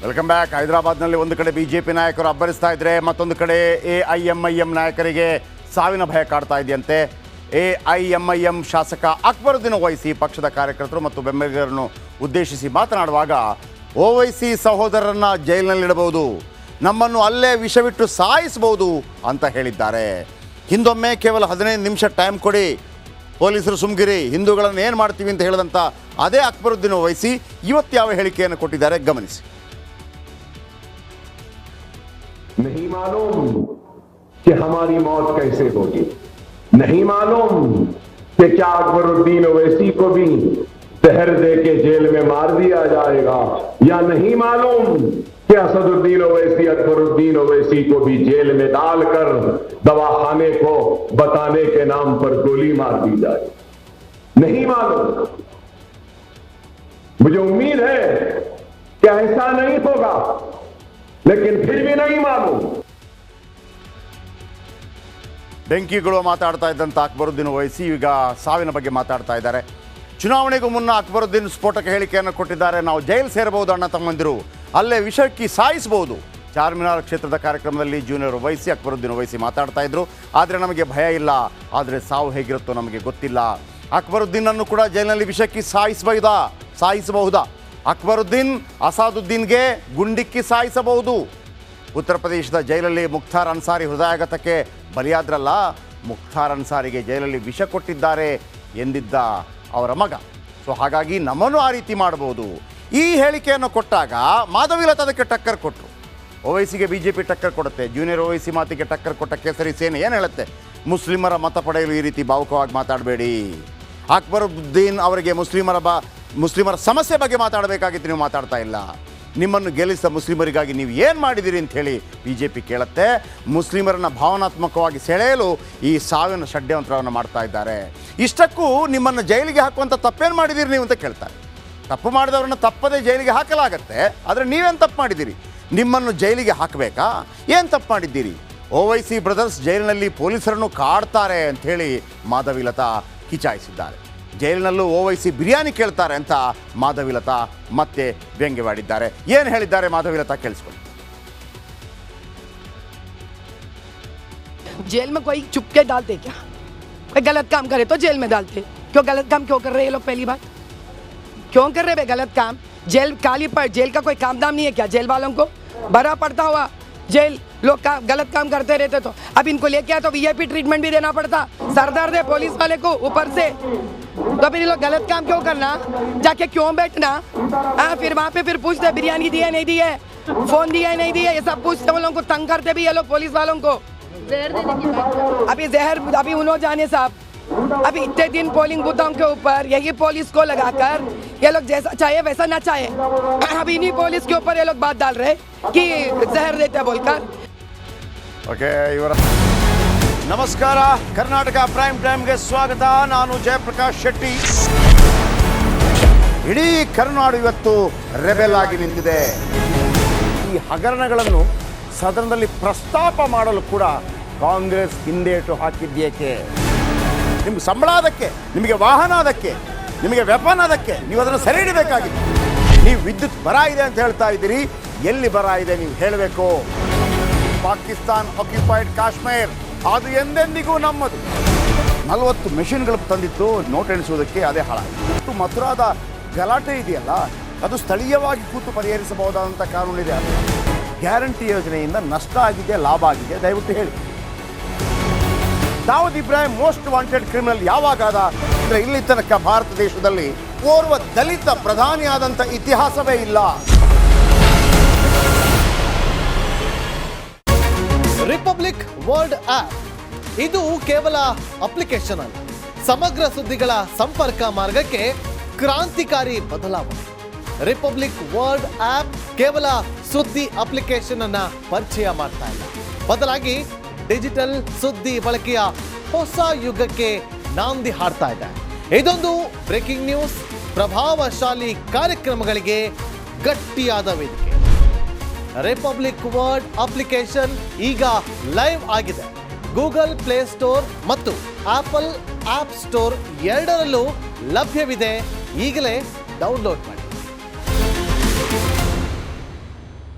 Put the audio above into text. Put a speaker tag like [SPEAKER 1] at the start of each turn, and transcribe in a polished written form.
[SPEAKER 1] Welcome back. ಹೈದರಾಬಾದ್ನಲ್ಲಿ ಒಂದು ಕಡೆ ಬಿಜೆಪಿ ನಾಯಕರು ಅಬ್ಬರಿಸ್ತಾ ಇದ್ರೆ, ಮತ್ತೊಂದು ಕಡೆ AIMIM ನಾಯಕರಿಗೆ ಸಾವಿನ ಭಯ ಕಾಡ್ತಾ ಇದೆಯಂತೆ. AIMIM ಶಾಸಕ ಅಕ್ಬರುದ್ದೀನ್ ಓವೈಸಿ ಪಕ್ಷದ ಕಾರ್ಯಕರ್ತರು ಮತ್ತು ಬೆಂಬಲಿಗರನ್ನು ಉದ್ದೇಶಿಸಿ ಮಾತನಾಡುವಾಗ, ಓವೈಸಿ ಸಹೋದರರನ್ನ ಜೈಲಿನಲ್ಲಿಡಬಹುದು, ನಮ್ಮನ್ನು ಅಲ್ಲೇ ವಿಷವಿಟ್ಟು ಸಾಯಿಸಬಹುದು ಅಂತ ಹೇಳಿದ್ದಾರೆ. ಹಿಂದೊಮ್ಮೆ ಕೇವಲ 15 ನಿಮಿಷ ಟೈಮ್ ಕೊಡಿ, ಪೊಲೀಸರು ಸುಮ್ಗಿರಿ, ಹಿಂದೂಗಳನ್ನು ಏನು ಮಾಡ್ತೀವಿ ಅಂತ ಹೇಳಿದಂಥ ಅದೇ ಅಕ್ಬರುದ್ದೀನ್ ಓವೈಸಿ ಇವತ್ತು ಯಾವ ಹೇಳಿಕೆಯನ್ನು ಕೊಟ್ಟಿದ್ದಾರೆ ಗಮನಿಸಿ.
[SPEAKER 2] नहीं मालूम कि हमारी मौत कैसे होगी, नहीं मालूम कि क्या अकबरुद्दीन ओवैसी को भी जहर दे के जेल में मार दिया जाएगा, या नहीं मालूम कि असदुद्दीन ओवैसी अकबरुद्दीन ओवैसी को भी जेल में डालकर दवाखाने को बताने के नाम पर गोली मार दी जाए, नहीं मालूम। मुझे उम्मीद है कि ऐसा नहीं होगा, लेकिन फिर भी नहीं मालूम।
[SPEAKER 1] ಬೆಂಕಿಗಳು ಮಾತಾಡ್ತಾ ಇದ್ದಂಥ ಅಕ್ಬರುದ್ದೀನ್ ಓವೈಸಿ ಈಗ ಸಾವಿನ ಬಗ್ಗೆ ಮಾತಾಡ್ತಾ ಇದ್ದಾರೆ. ಚುನಾವಣೆಗೂ ಮುನ್ನ ಅಕ್ಬರುದ್ದೀನ್ ಸ್ಫೋಟಕ ಹೇಳಿಕೆಯನ್ನು ಕೊಟ್ಟಿದ್ದಾರೆ. ನಾವು ಜೈಲು ಸೇರಬಹುದು, ಅಣ್ಣ ತಮ್ಮಂದಿರು, ಅಲ್ಲೇ ವಿಷಕ್ಕಿ ಸಾಯಿಸಬಹುದು. ಚಾರ್ಮಿನಾರ್ ಕ್ಷೇತ್ರದ ಕಾರ್ಯಕ್ರಮದಲ್ಲಿ ಜೂನಿಯರ್ ಓವೈಸಿ ಅಕ್ಬರುದ್ದೀನ್ ಓವೈಸಿ ಮಾತಾಡ್ತಾ ಇದ್ರು. ಆದರೆ ನಮಗೆ ಭಯ ಇಲ್ಲ, ಆದರೆ ಸಾವು ಹೇಗಿರುತ್ತೋ ನಮಗೆ ಗೊತ್ತಿಲ್ಲ. ಅಕ್ಬರುದ್ದೀನನ್ನು ಕೂಡ ಜೈಲಿನಲ್ಲಿ ವಿಷಕ್ಕಿ ಸಾಯಿಸಬಹುದಾ? ಅಕ್ಬರುದ್ದೀನ್ ಅಸಾದುದ್ದೀನ್ಗೆ ಗುಂಡಿಕ್ಕಿ ಸಾಯಿಸಬಹುದು. ಉತ್ತರ ಪ್ರದೇಶದ ಜೈಲಲ್ಲಿ ಮುಖ್ತಾರ್ ಅನ್ಸಾರಿ ಹೃದಯಾಘಾತಕ್ಕೆ ಬಲಿಯಾದ್ರಲ್ಲ, ಮುಖ್ತಾರ್ ಅನ್ಸಾರಿಗೆ ಜೈಲಲ್ಲಿ ವಿಷ ಕೊಟ್ಟಿದ್ದಾರೆ ಎಂದಿದ್ದ ಅವರ ಮಗ. ಸೊ ಹಾಗಾಗಿ ನಮ್ಮನ್ನು ಆ ರೀತಿ ಮಾಡಬಹುದು. ಈ ಹೇಳಿಕೆಯನ್ನು ಕೊಟ್ಟಾಗ ಮಾಧವಿಲತಾ ಅದಕ್ಕೆ ಟಕ್ಕರ್ ಕೊಟ್ಟರು. ಓವೈಸಿಗೆ ಬಿಜೆಪಿ ಟಕ್ಕರ್ ಕೊಡುತ್ತೆ. ಜೂನಿಯರ್ ಓವೈಸಿ ಮಾತಿಗೆ ಟಕ್ಕರ್ ಕೊಟ್ಟ ಕೇಸರಿ ಸೇನೆ ಏನು ಹೇಳುತ್ತೆ? ಮುಸ್ಲಿಮರ ಮತ ಪಡೆಯಲು ಈ ರೀತಿ ಭಾವುಕವಾಗಿ ಮಾತಾಡಬೇಡಿ. ಅಕ್ಬರುದ್ದೀನ್ ಅವರಿಗೆ ಮುಸ್ಲಿಮರ ಸಮಸ್ಯೆ ಬಗ್ಗೆ ಮಾತಾಡಬೇಕಾಗಿತ್ತು, ನೀವು ಮಾತಾಡ್ತಾ ಇಲ್ಲ. ನಿಮ್ಮನ್ನು ಗೆಲ್ಲಿಸಿದ ಮುಸ್ಲಿಮರಿಗಾಗಿ ನೀವು ಏನು ಮಾಡಿದಿರಿ ಅಂತ ಹೇಳಿ ಬಿಜೆಪಿ ಕೇಳುತ್ತೆ. ಮುಸ್ಲಿಮರನ್ನ ಭಾವನಾತ್ಮಕವಾಗಿ ಸೆಳೆಯಲು ಈ ಸಾವಿನ ಷಡ್ಯಂತ್ರವನ್ನು ಮಾಡ್ತಾ ಇದ್ದಾರೆ. ಇಷ್ಟಕ್ಕೂ ನಿಮ್ಮನ್ನು ಜೈಲಿಗೆ ಹಾಕುವಂಥ ತಪ್ಪೇನು ಮಾಡಿದ್ದೀರಿ ನೀವು ಅಂತ ಕೇಳ್ತಾರೆ. ತಪ್ಪು ಮಾಡಿದವ್ರನ್ನ ತಪ್ಪದೇ ಜೈಲಿಗೆ ಹಾಕಲಾಗತ್ತೆ, ಆದರೆ ನೀವೇನು ತಪ್ಪು ಮಾಡಿದ್ದೀರಿ? ನಿಮ್ಮನ್ನು ಜೈಲಿಗೆ ಹಾಕಬೇಕಾ? ಏನು ತಪ್ಪು ಮಾಡಿದ್ದೀರಿ? ಓವೈಸಿ ಬ್ರದರ್ಸ್ ಜೈಲಿನಲ್ಲಿ ಪೊಲೀಸರನ್ನು ಕಾಡ್ತಾರೆ ಅಂಥೇಳಿ ಮಾಧವಿಲತಾ ಕಿಚಾಯಿಸಿದ್ದಾರೆ. ಜೈಲಿನಲ್ಲೂ ಓವೈಸಿ ಬಿರಿಯಾನಿ ಕೇಳ್ತಾರೆ ಅಂತ ಮಾಧವಿಲತಾ ಮತ್ತೆ ವ್ಯಂಗ್ಯವಾಡಿದ್ದಾರೆ. ಏನು ಹೇಳಿದ್ದಾರೆ ಮಾಧವಿಲತಾ ಕೇಳಿಸ್ಕೊಳ್ಳಿ.
[SPEAKER 3] जेल में कोई चुप के डालते क्या? कोई गलत काम करे तो जेल में डालते. क्यों गलत काम क्यों कर रहे हैं ये लोग? पहली बात क्यों कर रहे हैं गलत काम? जेल काली पर जेल का कोई काम दाम नहीं है क्या? जेल वालों को भरा पड़ता हुआ जेल लोग गलत काम करते रहते तो अब इनको लेके आए तो VIP ट्रीटमेंट भी देना पड़ता. सरदार दे पुलिस वाले को ऊपर से, तो फिर ये लोग गलत काम क्यों करना? जाके क्यों बैठना? फिर वहाँ पे फिर पूछते बिरयानी दी है नहीं दी है, फोन दिया है नहीं दिया, ये सब पूछते. उन लोगों को तंग करते भी ये लोग पुलिस वालों को. जहर देने की बात. अभी जहर अभी उन्होंने जाने साहब, अभी इतने दिन पोलिंग बूथों के ऊपर यही पुलिस को लगाकर ये लोग जैसा चाहे वैसा ना चाहे, अभी इन्हीं पुलिस के ऊपर ये लोग बात डाल रहे कि जहर देते बोलकर.
[SPEAKER 1] ಓಕೆ, ಇವರ ನಮಸ್ಕಾರ. ಕರ್ನಾಟಕ ಪ್ರೈಮ್ ಟೈಮ್ಗೆ ಸ್ವಾಗತ. ನಾನು ಜಯಪ್ರಕಾಶ್ ಶೆಟ್ಟಿ. ಇಡೀ ಕರುನಾಡು ಇವತ್ತು ರೆಬೆಲ್ ಆಗಿ ನಿಂತಿದೆ. ಈ ಹಗರಣಗಳನ್ನು ಸದನದಲ್ಲಿ ಪ್ರಸ್ತಾಪ ಮಾಡಲು ಕೂಡ ಕಾಂಗ್ರೆಸ್ ಹಿಂದೇಟು ಹಾಕಿದ್ದೇಕೆ? ನಿಮ್ಗೆ ಸಂಬಳ ಅದಕ್ಕೆ, ನಿಮಗೆ ವಾಹನ ಅದಕ್ಕೆ, ನಿಮಗೆ ವೆಪನ್ ಅದಕ್ಕೆ, ನೀವು ಅದನ್ನು ಸೆರೆ ಹಿಡಿಬೇಕಾಗಿದೆ. ನೀವು ವಿದ್ಯುತ್ ಬರ ಇದೆ ಅಂತ ಹೇಳ್ತಾ ಇದ್ದೀರಿ. ಎಲ್ಲಿ ಬರ ಇದೆ ನೀವು ಹೇಳಬೇಕು. ಪಾಕಿಸ್ತಾನ್ ಆಕ್ಯುಪೈಡ್ ಕಾಶ್ಮೀರ್ ಅದು ಎಂದೆಂದಿಗೂ ನಮ್ಮದು. 40 ಮೆಷಿನ್ಗಳು ತಂದಿತ್ತು ನೋಟ್ ಎಣಿಸುವುದಕ್ಕೆ, ಅದೇ ಹಾಳಾಯಿತು. ಮಥುರಾದ ಗಲಾಟೆ ಇದೆಯಲ್ಲ, ಅದು ಸ್ಥಳೀಯವಾಗಿ ಕೂತು ಪರಿಹರಿಸಬಹುದಾದಂಥ ಕಾನೂನಿದೆ. ಗ್ಯಾರಂಟಿ ಯೋಜನೆಯಿಂದ ನಷ್ಟ ಆಗಿದೆ, ಲಾಭ ಆಗಿದೆ, ದಯವಿಟ್ಟು ಹೇಳಿ. Dawood Ibrahim most wanted criminal ಯಾವಾಗಾದ ಅಂದರೆ ಇಲ್ಲಿ ತನಕ ಭಾರತ ದೇಶದಲ್ಲಿ ಓರ್ವ ದಲಿತ ಪ್ರಧಾನಿಯಾದಂಥ ಇತಿಹಾಸವೇ ಇಲ್ಲ.
[SPEAKER 4] ರಿಪಬ್ಲಿಕ್ ವರ್ಲ್ಡ್ ಆಪ್ ಇದು ಕೇವಲ ಅಪ್ಲಿಕೇಶನ್ ಅಲ್ಲ, ಸಮಗ್ರ ಸುದ್ದಿಗಳ ಸಂಪರ್ಕ ಮಾರ್ಗಕ್ಕೆ ಕ್ರಾಂತಿಕಾರಿ ಬದಲಾವಣೆ. ರಿಪಬ್ಲಿಕ್ ವರ್ಲ್ಡ್ ಆಪ್ ಕೇವಲ ಸುದ್ದಿ ಅಪ್ಲಿಕೇಶನ್ ಅನ್ನ ಪರಿಚಯ ಮಾಡ್ತಾ ಇಲ್ಲ, ಬದಲಾಗಿ ಡಿಜಿಟಲ್ ಸುದ್ದಿ ಬಳಕೆಯ ಹೊಸ ಯುಗಕ್ಕೆ ನಾಂದಿ ಹಾಡ್ತಾ ಇದೆ. ಇದೊಂದು ಬ್ರೇಕಿಂಗ್ ನ್ಯೂಸ್, ಪ್ರಭಾವಶಾಲಿ ಕಾರ್ಯಕ್ರಮಗಳಿಗೆ ಗಟ್ಟಿಯಾದ ವೇದಿಕೆ. ರಿಪಬ್ಲಿಕ್ ವರ್ಲ್ಡ್ ಅಪ್ಲಿಕೇಶನ್ ಈಗ ಲೈವ್ ಆಗಿದೆ. ಗೂಗಲ್ ಪ್ಲೇ ಸ್ಟೋರ್ ಮತ್ತು ಆಪಲ್ ಆಪ್ ಸ್ಟೋರ್ ಎರಡರಲ್ಲೂ ಲಭ್ಯವಿದೆ. ಈಗಲೇ ಡೌನ್ಲೋಡ್ ಮಾಡಿ.